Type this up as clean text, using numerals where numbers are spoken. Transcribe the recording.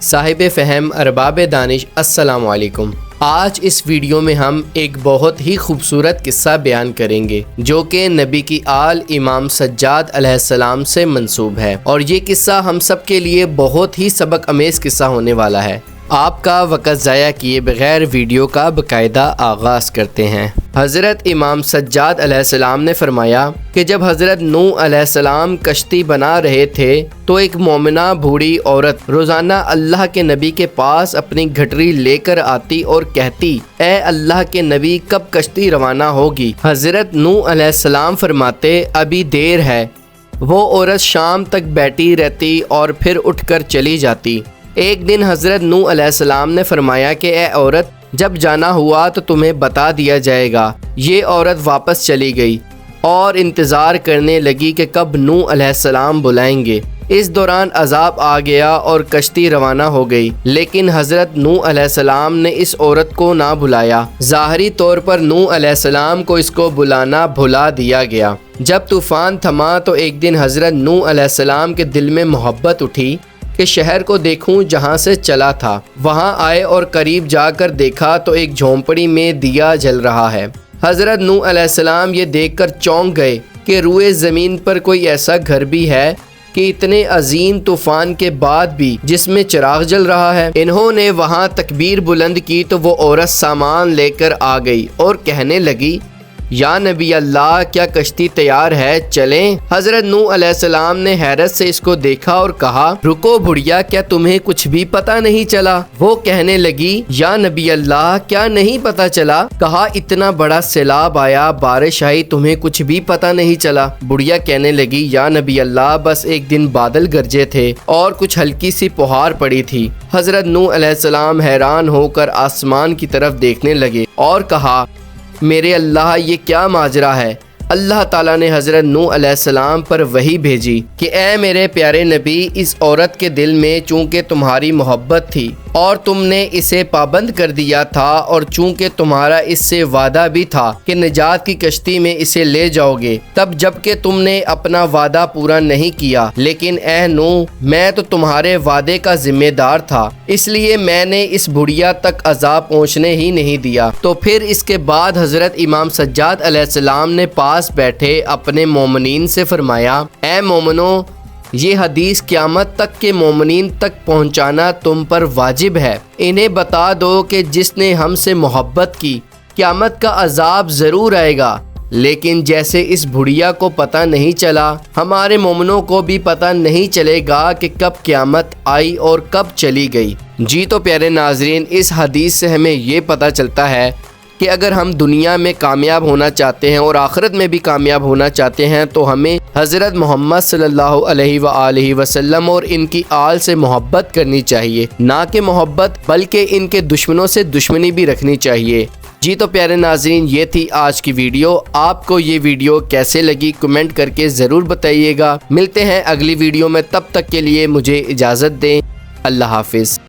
صاحب فہم ارباب دانش السلام علیکم۔ آج اس ویڈیو میں ہم ایک بہت ہی خوبصورت قصہ بیان کریں گے جو کہ نبی کی آل امام سجاد علیہ السلام سے منسوب ہے، اور یہ قصہ ہم سب کے لیے بہت ہی سبق آمیز قصہ ہونے والا ہے۔ آپ کا وقت ضائع کیے بغیر ویڈیو کا باقاعدہ آغاز کرتے ہیں۔ حضرت امام سجاد علیہ السلام نے فرمایا کہ جب حضرت نوح علیہ السلام کشتی بنا رہے تھے تو ایک مومنہ بوڑھی عورت روزانہ اللہ کے نبی کے پاس اپنی گھٹری لے کر آتی اور کہتی، اے اللہ کے نبی کب کشتی روانہ ہوگی؟ حضرت نوح علیہ السلام فرماتے، ابھی دیر ہے۔ وہ عورت شام تک بیٹھی رہتی اور پھر اٹھ کر چلی جاتی۔ ایک دن حضرت نوح علیہ السلام نے فرمایا کہ اے عورت، جب جانا ہوا تو تمہیں بتا دیا جائے گا۔ یہ عورت واپس چلی گئی اور انتظار کرنے لگی کہ کب نوح علیہ السلام بلائیں گے۔ اس دوران عذاب آ گیا اور کشتی روانہ ہو گئی، لیکن حضرت نوح علیہ السلام نے اس عورت کو نہ بلایا۔ ظاہری طور پر نوح علیہ السلام کو اس کو بلانا بھلا دیا گیا۔ جب طوفان تھما تو ایک دن حضرت نوح علیہ السلام کے دل میں محبت اٹھی کہ شہر کو دیکھوں جہاں سے چلا تھا۔ وہاں آئے اور قریب جا کر دیکھا تو ایک جھونپڑی میں دیا جل رہا ہے۔ حضرت نوح علیہ السلام یہ دیکھ کر چونک گئے کہ روئے زمین پر کوئی ایسا گھر بھی ہے کہ اتنے عظیم طوفان کے بعد بھی جس میں چراغ جل رہا ہے۔ انہوں نے وہاں تکبیر بلند کی تو وہ عورت سامان لے کر آ گئی اور کہنے لگی، یا نبی اللہ کیا کشتی تیار ہے، چلیں؟ حضرت نوح علیہ السلام نے حیرت سے اس کو دیکھا اور کہا، رکو بڑھیا، کیا تمہیں کچھ بھی پتہ نہیں چلا؟ وہ کہنے لگی، یا نبی اللہ کیا نہیں پتہ چلا؟ کہا، اتنا بڑا سیلاب آیا، بارش آئی، تمہیں کچھ بھی پتہ نہیں چلا؟ بڑھیا کہنے لگی، یا نبی اللہ بس ایک دن بادل گرجے تھے اور کچھ ہلکی سی پہاڑ پڑی تھی۔ حضرت نوح علیہ السلام حیران ہو کر آسمان کی طرف دیکھنے لگے اور کہا، میرے اللہ یہ کیا ماجرا ہے؟ اللہ تعالیٰ نے حضرت نوح علیہ السلام پر وحی بھیجی کہ اے میرے پیارے نبی، اس عورت کے دل میں چونکہ تمہاری محبت تھی اور تم نے اسے پابند کر دیا تھا، اور چونکہ تمہارا اس سے وعدہ بھی تھا کہ نجات کی کشتی میں اسے لے جاؤ گے، تب جب کہ تم نے اپنا وعدہ پورا نہیں کیا، لیکن اے نوح میں تو تمہارے وعدے کا ذمہ دار تھا، اس لیے میں نے اس بڑھیا تک عذاب پہنچنے ہی نہیں دیا۔ تو پھر اس کے بعد حضرت امام سجاد علیہ السلام نے پاس بیٹھے اپنے مومنین سے فرمایا، اے مومنو، یہ حدیث قیامت تک کے مومنین تک پہنچانا تم پر واجب ہے۔ انہیں بتا دو کہ جس نے ہم سے محبت کی قیامت کا عذاب ضرور آئے گا، لیکن جیسے اس بڑھیا کو پتہ نہیں چلا، ہمارے مومنوں کو بھی پتہ نہیں چلے گا کہ کب قیامت آئی اور کب چلی گئی۔ جی تو پیارے ناظرین، اس حدیث سے ہمیں یہ پتہ چلتا ہے کہ اگر ہم دنیا میں کامیاب ہونا چاہتے ہیں اور آخرت میں بھی کامیاب ہونا چاہتے ہیں تو ہمیں حضرت محمد صلی اللہ علیہ وآلہ وسلم اور ان کی آل سے محبت کرنی چاہیے، نہ کہ محبت بلکہ ان کے دشمنوں سے دشمنی بھی رکھنی چاہیے۔ جی تو پیارے ناظرین، یہ تھی آج کی ویڈیو۔ آپ کو یہ ویڈیو کیسے لگی کمنٹ کر کے ضرور بتائیے گا۔ ملتے ہیں اگلی ویڈیو میں، تب تک کے لیے مجھے اجازت دیں۔ اللہ حافظ۔